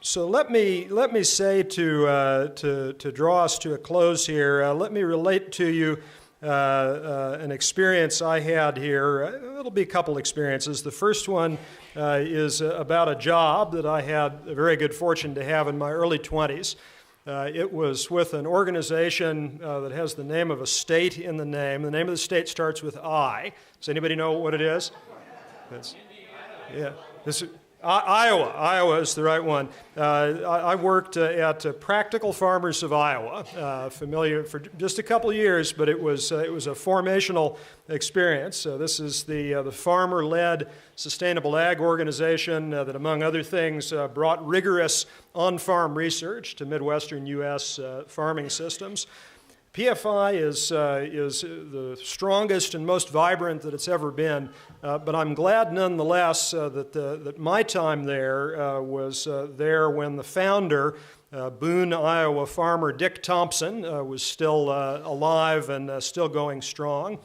So let me say to draw us to a close here. Let me relate to you an experience I had here. It'll be a couple experiences. The first one is about a job that I had a very good fortune to have in my early 20s. It was with an organization that has the name of a state in the name. The name of the state starts with I. Does anybody know what it is? Yeah. Iowa. Iowa is the right one. I worked at Practical Farmers of Iowa, familiar for just a couple of years, but it was a formational experience. This is the farmer-led sustainable ag organization that, among other things, brought rigorous on-farm research to Midwestern U.S. Farming systems. PFI is the strongest and most vibrant that it's ever been, but I'm glad nonetheless that my time there was there when the founder, Boone, Iowa farmer Dick Thompson, was still alive and still going strong.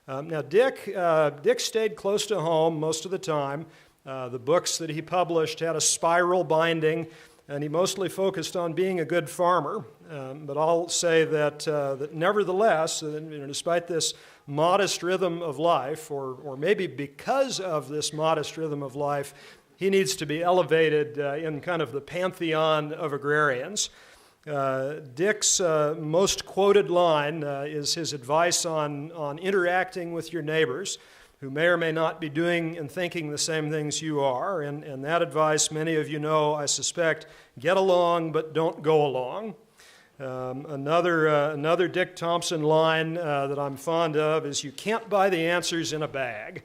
Now Dick stayed close to home most of the time. The books that he published had a spiral binding, and he mostly focused on being a good farmer. But I'll say that nevertheless, despite this modest rhythm of life, or maybe because of this modest rhythm of life, he needs to be elevated in kind of the pantheon of agrarians. Dick's most quoted line is his advice on interacting with your neighbors, who may or may not be doing and thinking the same things you are. And that advice, many of you know, I suspect, get along but don't go along. Another Dick Thompson line that I'm fond of is, you can't buy the answers in a bag.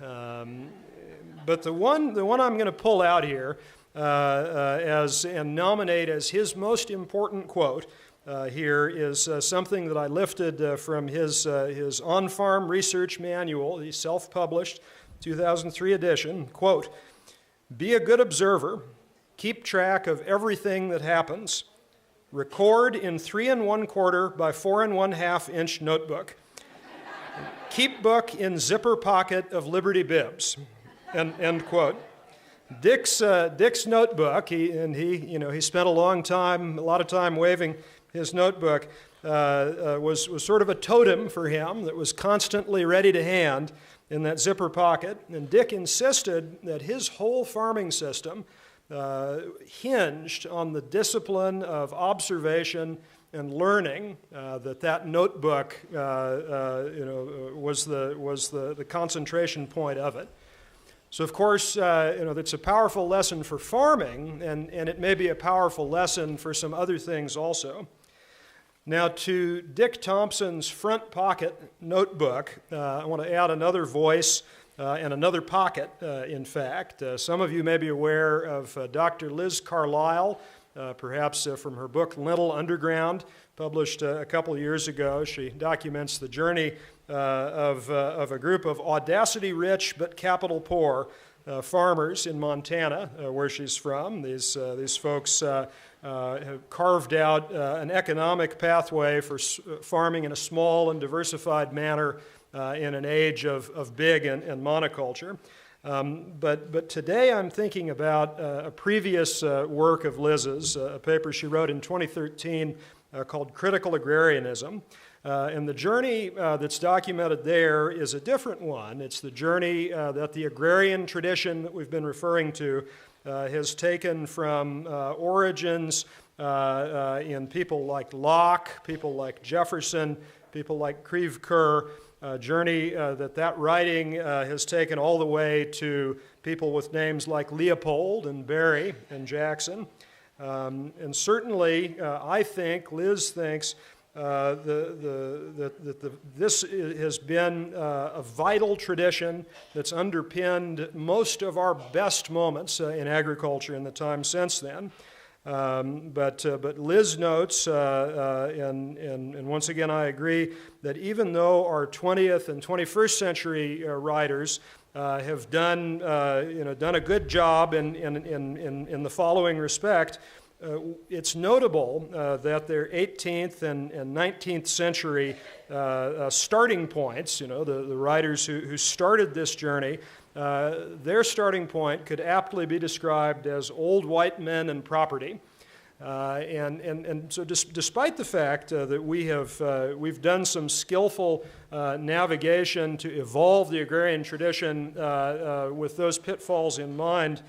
But the one I'm going to pull out here and nominate as his most important quote here is something that I lifted from his on-farm research manual, the self-published 2003 edition. Quote, "Be a good observer, keep track of everything that happens, record in 3 1/4 by 4 1/2 inch notebook, keep book in zipper pocket of Liberty bibs." End quote. Dick's notebook, he spent a lot of time waving his notebook, was sort of a totem for him that was constantly ready to hand in that zipper pocket. And Dick insisted that his whole farming system hinged on the discipline of observation and learning. That notebook, was the concentration point of it. So, of course, it's a powerful lesson for farming, and it may be a powerful lesson for some other things also. Now, to Dick Thompson's front pocket notebook, I want to add another voice and another pocket, in fact. Some of you may be aware of Dr. Liz Carlisle, perhaps from her book Lentil Underground, published a couple of years ago. She documents the journey of a group of audacity-rich but capital-poor farmers in Montana, where she's from. These folks have carved out an economic pathway for farming in a small and diversified manner in an age of big and monoculture. But today I'm thinking about a previous work of Liz's, a paper she wrote in 2013 called Critical Agrarianism. And the journey that's documented there is a different one. It's the journey that the agrarian tradition that we've been referring to has taken from origins in people like Locke, people like Jefferson, people like Creve Coeur, a journey that writing has taken all the way to people with names like Leopold and Berry and Jackson. And certainly, Liz thinks, this has been a vital tradition that's underpinned most of our best moments in agriculture in the time since then. But Liz notes, and once again I agree, that even though our 20th and 21st century writers have done a good job in the following respect, it's notable that their 18th and 19th century starting points, the writers who started this journey, their starting point could aptly be described as old white men and property. And so despite the fact that we've done some skillful navigation to evolve the agrarian tradition with those pitfalls in mind,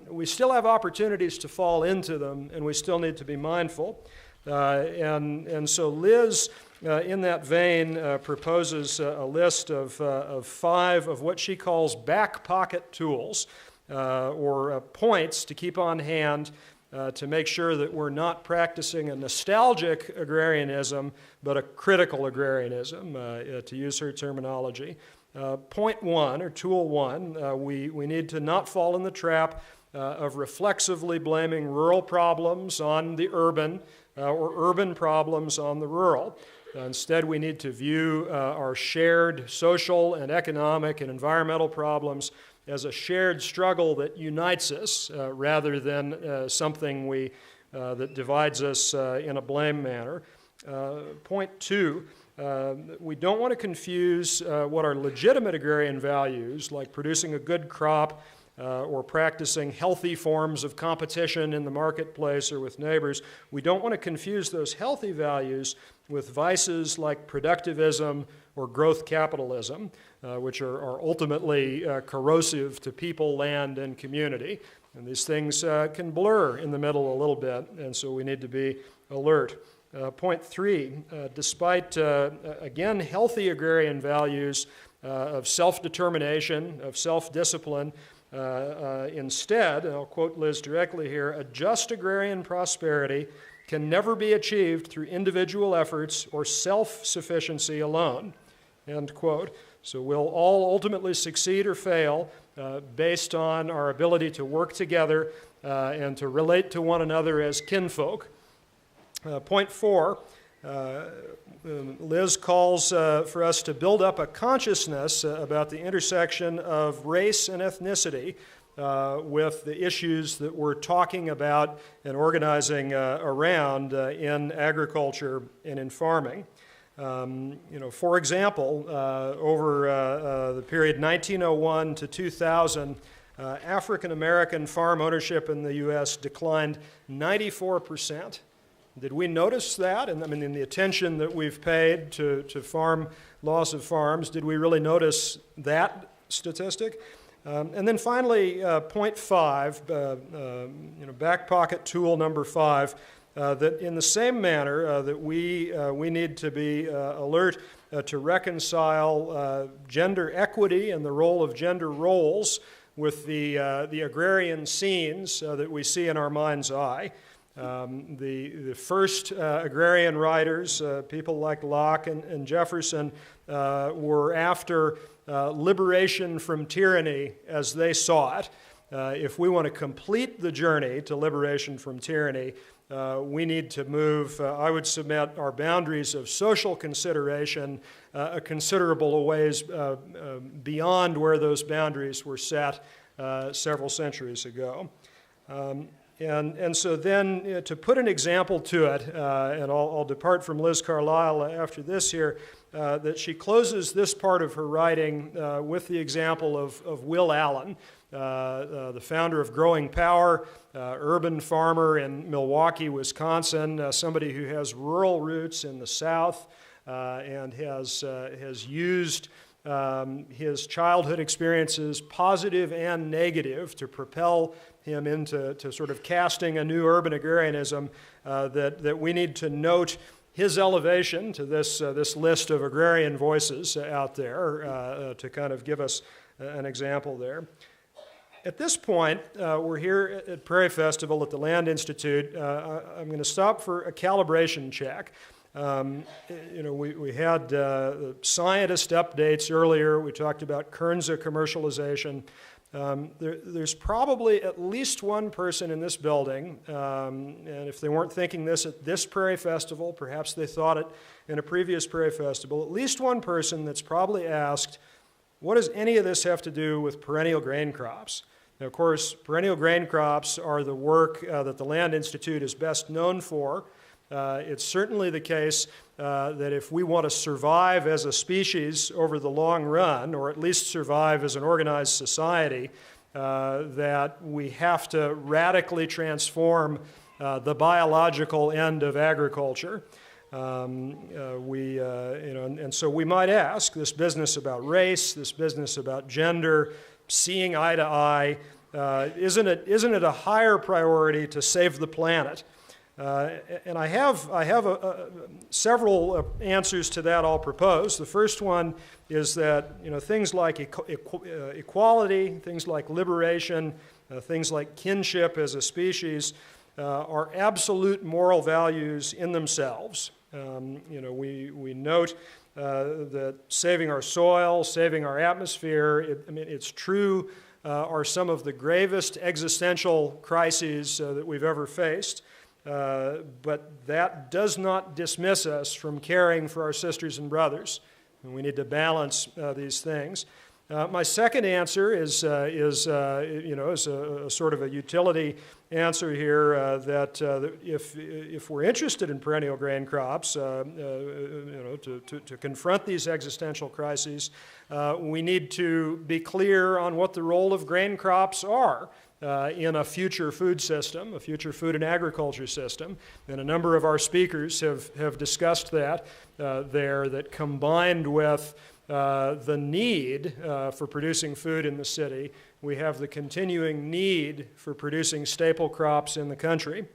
we still have opportunities to fall into them, and we still need to be mindful. And so Liz, in that vein, proposes a list of 5 of what she calls back pocket tools, or points to keep on hand to make sure that we're not practicing a nostalgic agrarianism, but a critical agrarianism, to use her terminology. Point 1, or tool 1, we need to not fall in the trap of reflexively blaming rural problems on the urban, or urban problems on the rural. Instead, we need to view our shared social and economic and environmental problems as a shared struggle that unites us rather than something that divides us in a blame manner. Point 2, we don't want to confuse what are legitimate agrarian values, like producing a good crop or practicing healthy forms of competition in the marketplace or with neighbors. We don't want to confuse those healthy values with vices like productivism or growth capitalism, which are ultimately corrosive to people, land, and community. And these things can blur in the middle a little bit, and so we need to be alert. Point 3, despite, again, healthy agrarian values of self-determination, of self-discipline, instead, and I'll quote Liz directly here, a just agrarian prosperity can never be achieved through individual efforts or self-sufficiency alone, end quote. So we'll all ultimately succeed or fail based on our ability to work together and to relate to one another as kinfolk. Point 4, Liz calls for us to build up a consciousness about the intersection of race and ethnicity with the issues that we're talking about and organizing around in agriculture and in farming. For example, over the period 1901 to 2000, African American farm ownership in the U.S. declined 94%. Did we notice that? And I mean, in the attention that we've paid to farm loss of farms, did we really notice that statistic? And then finally, point 5, back pocket tool number 5, that in the same manner that we need to be alert to reconcile gender equity and the role of gender roles with the agrarian scenes that we see in our mind's eye. The first agrarian writers, people like Locke and Jefferson, were after liberation from tyranny as they saw it. If we want to complete the journey to liberation from tyranny, we need to move, I would submit, our boundaries of social consideration a considerable ways beyond where those boundaries were set several centuries ago. And so then, to put an example to it, and I'll depart from Liz Carlisle after this here, that she closes this part of her writing with the example of Will Allen, the founder of Growing Power, urban farmer in Milwaukee, Wisconsin, somebody who has rural roots in the South and has used his childhood experiences, positive and negative, to propel him into sort of casting a new urban agrarianism, that we need to note his elevation to this list of agrarian voices out there to kind of give us an example there. At this point, we're here at Prairie Festival at the Land Institute. I'm going to stop for a calibration check. We had scientist updates earlier. We talked about Kernza commercialization. There's probably at least one person in this building, and if they weren't thinking this at this Prairie Festival, perhaps they thought it in a previous Prairie Festival, at least one person that's probably asked, what does any of this have to do with perennial grain crops? Now, of course, perennial grain crops are the work that the Land Institute is best known for. It's certainly the case that if we want to survive as a species over the long run, or at least survive as an organized society, that we have to radically transform the biological end of agriculture. And so we might ask, this business about race, this business about gender, seeing eye to eye, isn't it a higher priority to save the planet? And I have several answers to that I'll propose. The first one is that things like equality, things like liberation, things like kinship as a species are absolute moral values in themselves. We note that saving our soil, saving our atmosphere, it's true, are some of the gravest existential crises that we've ever faced. But that does not dismiss us from caring for our sisters and brothers. And we need to balance these things. My second answer is a sort of a utility answer here that if we're interested in perennial grain crops, to confront these existential crises, we need to be clear on what the role of grain crops are in a future food system, a future food and agriculture system. And a number of our speakers have discussed that that combined with the need for producing food in the city, we have the continuing need for producing staple crops in the country.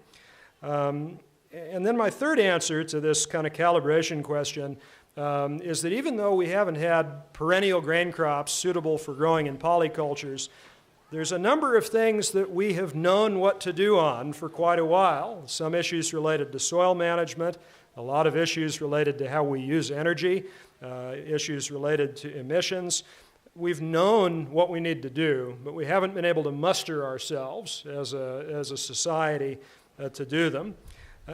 And then my third answer to this kind of calibration question is that even though we haven't had perennial grain crops suitable for growing in polycultures, there's a number of things that we have known what to do on for quite a while. Some issues related to soil management, a lot of issues related to how we use energy, issues related to emissions. We've known what we need to do, but we haven't been able to muster ourselves as a society to do them.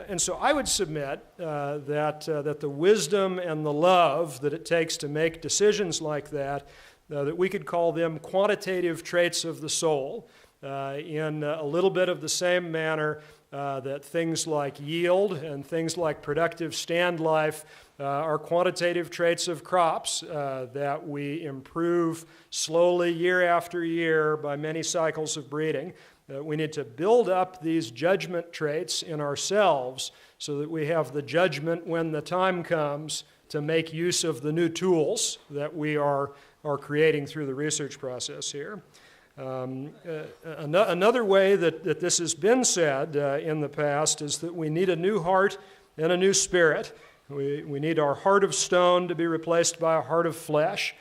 And so I would submit that the wisdom and the love that it takes to make decisions like that we could call them quantitative traits of the soul, in a little bit of the same manner that things like yield and things like productive stand life are quantitative traits of crops that we improve slowly year after year by many cycles of breeding. We need to build up these judgment traits in ourselves so that we have the judgment when the time comes to make use of the new tools that we are creating through the research process here. Another way that this has been said in the past is that we need a new heart and a new spirit. We need our heart of stone to be replaced by a heart of flesh.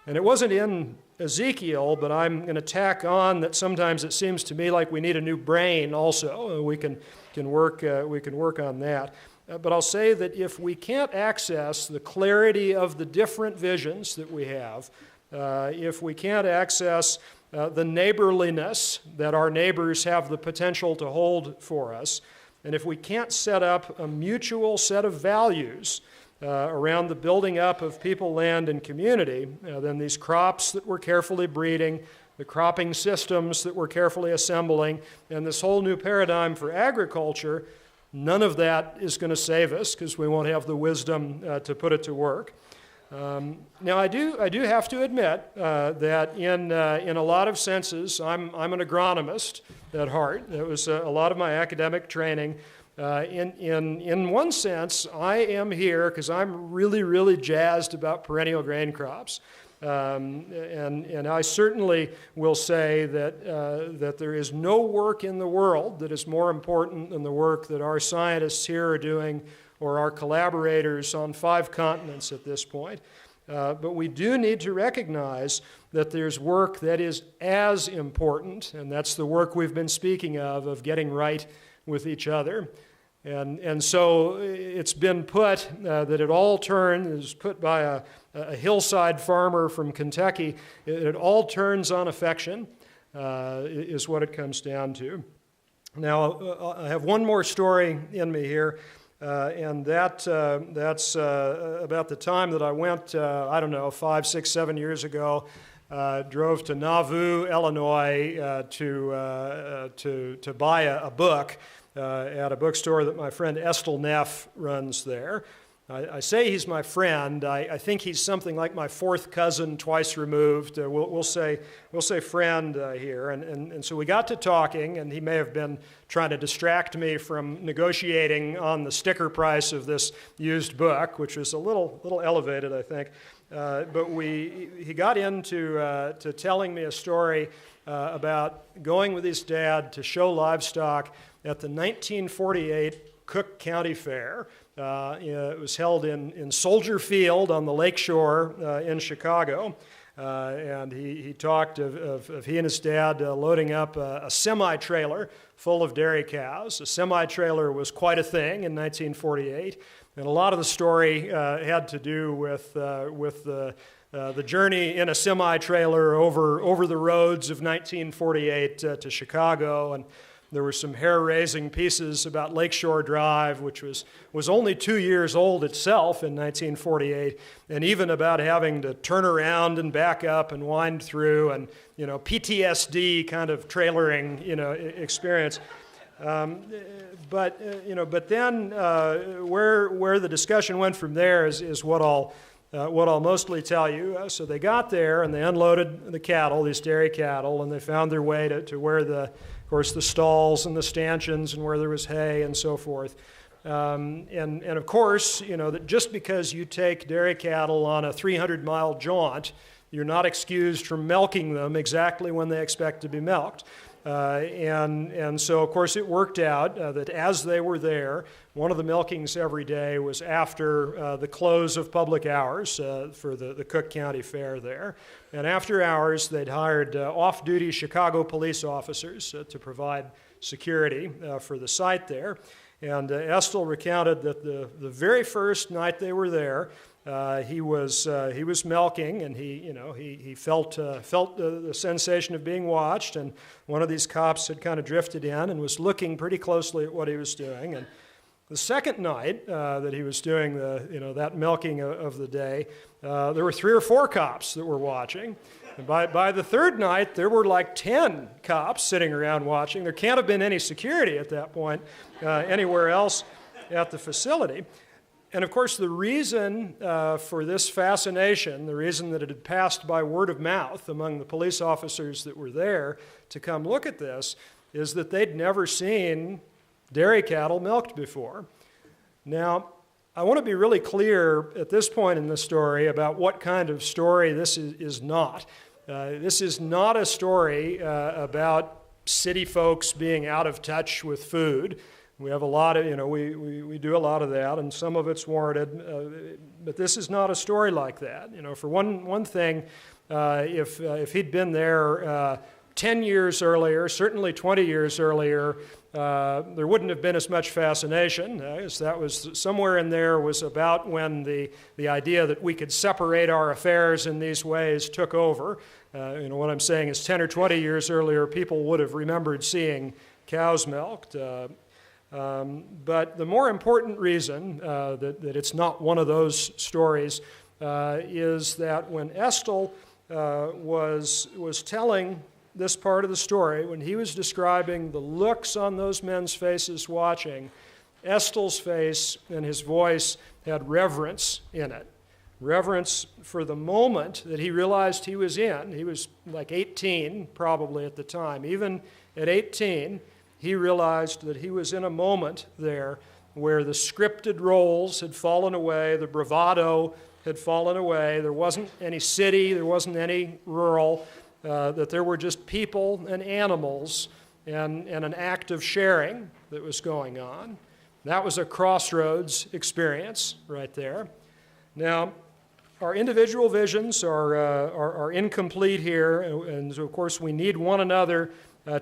And it wasn't in Ezekiel, but I'm going to tack on that sometimes it seems to me like we need a new brain also. We can work on that. But I'll say that if we can't access the clarity of the different visions that we have, if we can't access the neighborliness that our neighbors have the potential to hold for us, and if we can't set up a mutual set of values around the building up of people, land, and community, then these crops that we're carefully breeding, the cropping systems that we're carefully assembling, and this whole new paradigm for agriculture, none of that is going to save us because we won't have the wisdom to put it to work. Now, I do have to admit that in a lot of senses, I'm an agronomist at heart. It was a lot of my academic training. In one sense, I am here because I'm really, really jazzed about perennial grain crops. And I certainly will say that there is no work in the world that is more important than the work that our scientists here are doing or our collaborators on 5 continents at this point. But we do need to recognize that there's work that is as important, and that's the work we've been speaking of getting right with each other. And so it's been put that it all turns, put by a hillside farmer from Kentucky, it all turns on affection, is what it comes down to. Now, I have one more story in me here, and that's about the time that I went, 5, 6, 7 years ago, drove to Nauvoo, Illinois, to buy a book at a bookstore that my friend Estelle Neff runs there. I say he's my friend. I think he's something like my fourth cousin, twice removed. We'll say friend here. And so we got to talking, and he may have been trying to distract me from negotiating on the sticker price of this used book, which was a little elevated, I think. But he got into to telling me a story about going with his dad to show livestock at the 1948 Cook County Fair. It was held in Soldier Field on the lakeshore in Chicago. And he talked of he and his dad loading up a semi-trailer full of dairy cows. A semi-trailer was quite a thing in 1948. And a lot of the story had to do with the journey in a semi-trailer over the roads of 1948 to Chicago. And there were some hair-raising pieces about Lakeshore Drive, which was only 2 years old itself in 1948, and even about having to turn around and back up and wind through, and PTSD kind of trailering experience. But then where the discussion went from there is what I'll mostly tell you. So they got there and they unloaded the cattle, these dairy cattle, and they found their way to where of course, the stalls and the stanchions and where there was hay and so forth. And of course, that just because you take dairy cattle on a 300-mile jaunt, you're not excused from milking them exactly when they expect to be milked. And so, of course, it worked out that as they were there, one of the milkings every day was after the close of public hours for the Cook County Fair there. And after hours, they'd hired off-duty Chicago police officers to provide security for the site there. And Estelle recounted that the very first night they were there, he was milking, and he felt the sensation of being watched, and one of these cops had kind of drifted in and was looking pretty closely at what he was doing. And the second night that he was doing that milking of the day, there were 3 or 4 cops that were watching. And by the third night, there were like 10 cops sitting around watching. There can't have been any security at that point anywhere else at the facility. And of course, the reason for this fascination, the reason that it had passed by word of mouth among the police officers that were there to come look at this, is that they'd never seen dairy cattle milked before. Now, I want to be really clear at this point in the story about what kind of story this is not. This is not a story about city folks being out of touch with food. We have a lot of, we do a lot of that, and some of it's warranted, but this is not a story like that. For one thing, if he'd been there 10 years earlier, certainly 20 years earlier, there wouldn't have been as much fascination. As that was somewhere in there was about when the idea that we could separate our affairs in these ways took over. What I'm saying is 10 or 20 years earlier, people would have remembered seeing cows milked. But the more important reason that it's not one of those stories is that when Estelle was telling this part of the story, when he was describing the looks on those men's faces watching, Estelle's face and his voice had reverence in it. Reverence for the moment that he realized he was in. He was like 18 probably at the time. Even at 18, he realized that he was in a moment there where the scripted roles had fallen away, the bravado had fallen away, there wasn't any city, there wasn't any rural, that there were just people and animals and an act of sharing that was going on. That was a crossroads experience right there. Now, our individual visions are incomplete here, and so of course we need one another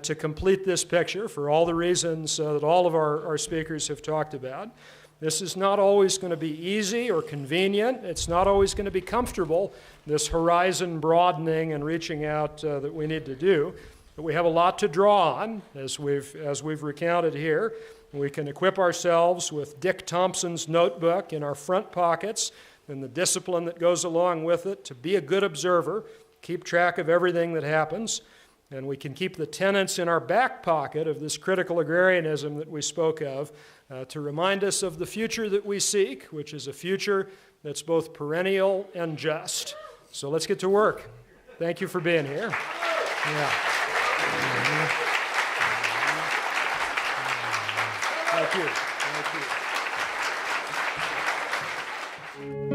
to complete this picture for all the reasons that all of our speakers have talked about. This is not always going to be easy or convenient. It's not always going to be comfortable, this horizon broadening and reaching out that we need to do. But we have a lot to draw on, as we've recounted here. We can equip ourselves with Dick Thompson's notebook in our front pockets and the discipline that goes along with it to be a good observer, keep track of everything that happens. And we can keep the tenets in our back pocket of this critical agrarianism that we spoke of to remind us of the future that we seek, which is a future that's both perennial and just. So let's get to work. Thank you for being here. Yeah. Thank you. Thank you.